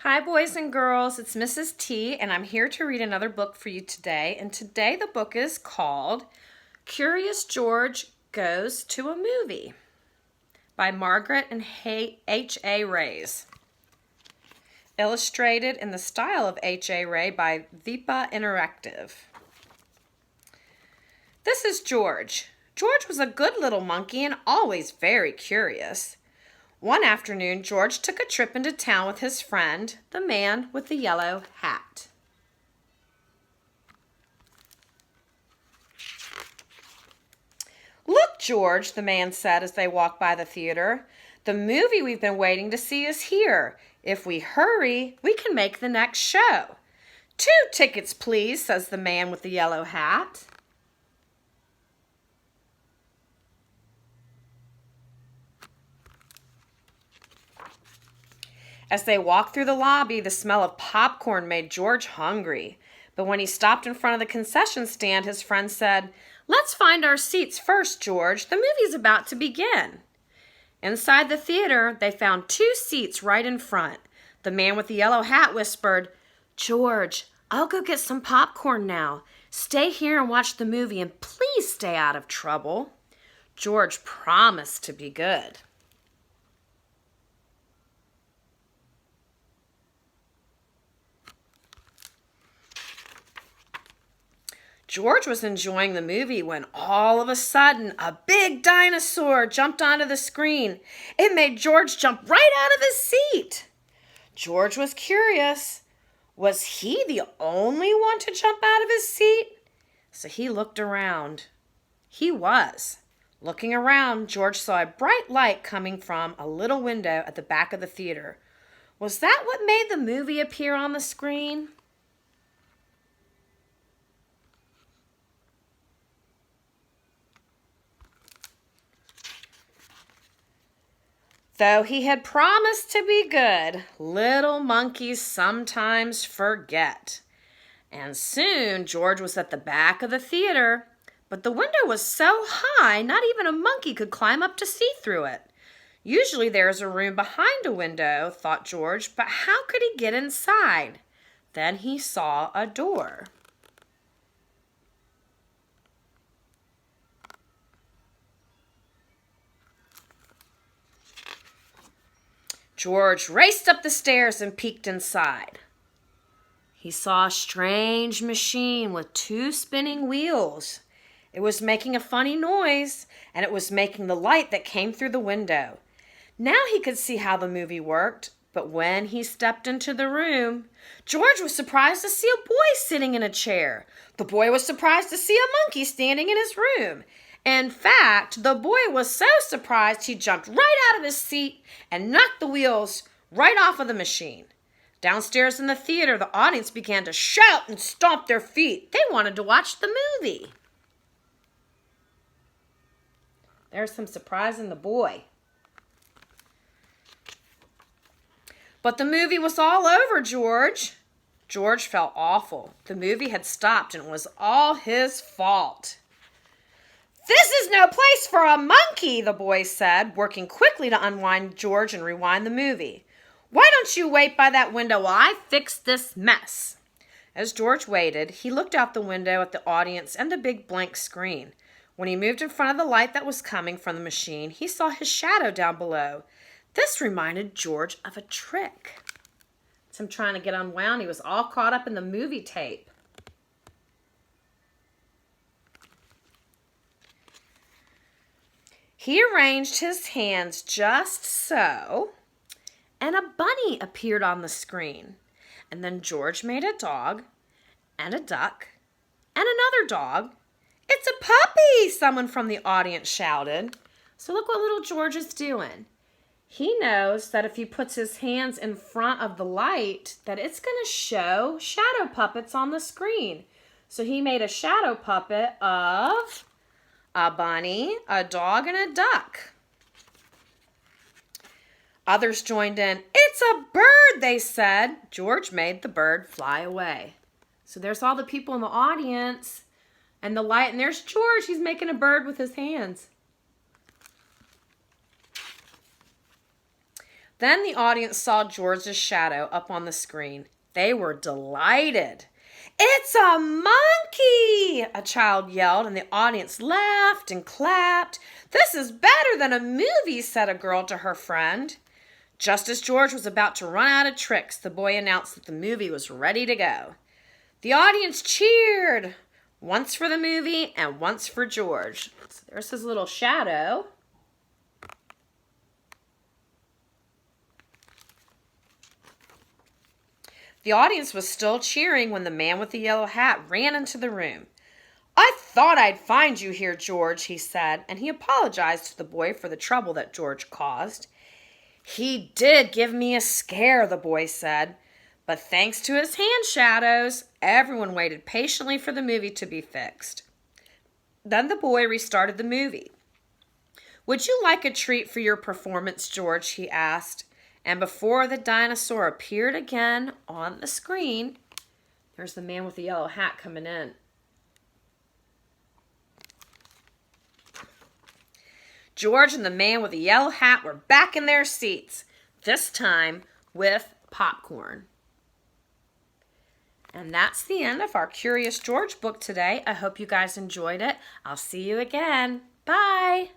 Hi, boys and girls. It's Mrs. T, and I'm here to read another book for you today. And today the book is called Curious George Goes to a Movie by Margaret and H.A. Rays. Illustrated in the style of H.A. Ray by Vipa Interactive. This is George. George was a good little monkey and always very curious. One afternoon, George took a trip into town with his friend, the man with the yellow hat. "Look, George," the man said as they walked by the theater. "The movie we've been waiting to see is here. If we hurry, we can make the next show." "2 tickets, please," says the man with the yellow hat. As they walked through the lobby, the smell of popcorn made George hungry. But when he stopped in front of the concession stand, his friend said, "Let's find our seats first, George. The movie's about to begin." Inside the theater, they found 2 seats right in front. The man with the yellow hat whispered, "George, I'll go get some popcorn now. Stay here and watch the movie, and please stay out of trouble." George promised to be good. George was enjoying the movie when all of a sudden a big dinosaur jumped onto the screen. It made George jump right out of his seat. George was curious. Was he the only one to jump out of his seat? So he looked around. He was. Looking around, George saw a bright light coming from a little window at the back of the theater. Was that what made the movie appear on the screen? Though he had promised to be good, little monkeys sometimes forget. And soon George was at the back of the theater, but the window was so high not even a monkey could climb up to see through it. Usually there's a room behind a window, thought George, but how could he get inside? Then he saw a door. George raced up the stairs and peeked inside. He saw a strange machine with 2 spinning wheels. It was making a funny noise, and it was making the light that came through the window. Now he could see how the movie worked, but when he stepped into the room, George was surprised to see a boy sitting in a chair. The boy was surprised to see a monkey standing in his room. In fact, the boy was so surprised he jumped right out of his seat and knocked the wheels right off of the machine. Downstairs in the theater, the audience began to shout and stomp their feet. They wanted to watch the movie. There's some surprise in the boy. But the movie was all over, George. George felt awful. The movie had stopped and it was all his fault. "This is no place for a monkey," the boy said, working quickly to unwind George and rewind the movie. "Why don't you wait by that window while I fix this mess?" As George waited, he looked out the window at the audience and the big blank screen. When he moved in front of the light that was coming from the machine, he saw his shadow down below. This reminded George of a trick. It's him trying to get unwound. He was all caught up in the movie tape. He arranged his hands just so, and a bunny appeared on the screen. And then George made a dog, and a duck, and another dog. "It's a puppy!" someone from the audience shouted. So look what little George is doing. He knows that if he puts his hands in front of the light, that it's going to show shadow puppets on the screen. So he made a shadow puppet of a bunny, a dog, and a duck. Others joined in. "It's a bird," they said. George made the bird fly away. So there's all the people in the audience and the light, and there's George. He's making a bird with his hands. Then the audience saw George's shadow up on the screen. They were delighted. "It's a monkey!" a child yelled, and the audience laughed and clapped. "This is better than a movie," said a girl to her friend. Just as George was about to run out of tricks, the boy announced that the movie was ready to go. The audience cheered, once for the movie and once for George. So there's his little shadow. The audience was still cheering when the man with the yellow hat ran into the room. "I thought I'd find you here, George," he said, and he apologized to the boy for the trouble that George caused. "He did give me a scare," the boy said, but thanks to his hand shadows, everyone waited patiently for the movie to be fixed. Then the boy restarted the movie. "Would you like a treat for your performance, George?" he asked. And before the dinosaur appeared again on the screen, there's the man with the yellow hat coming in. George and the man with the yellow hat were back in their seats, this time with popcorn. And that's the end of our Curious George book today. I hope you guys enjoyed it. I'll see you again. Bye.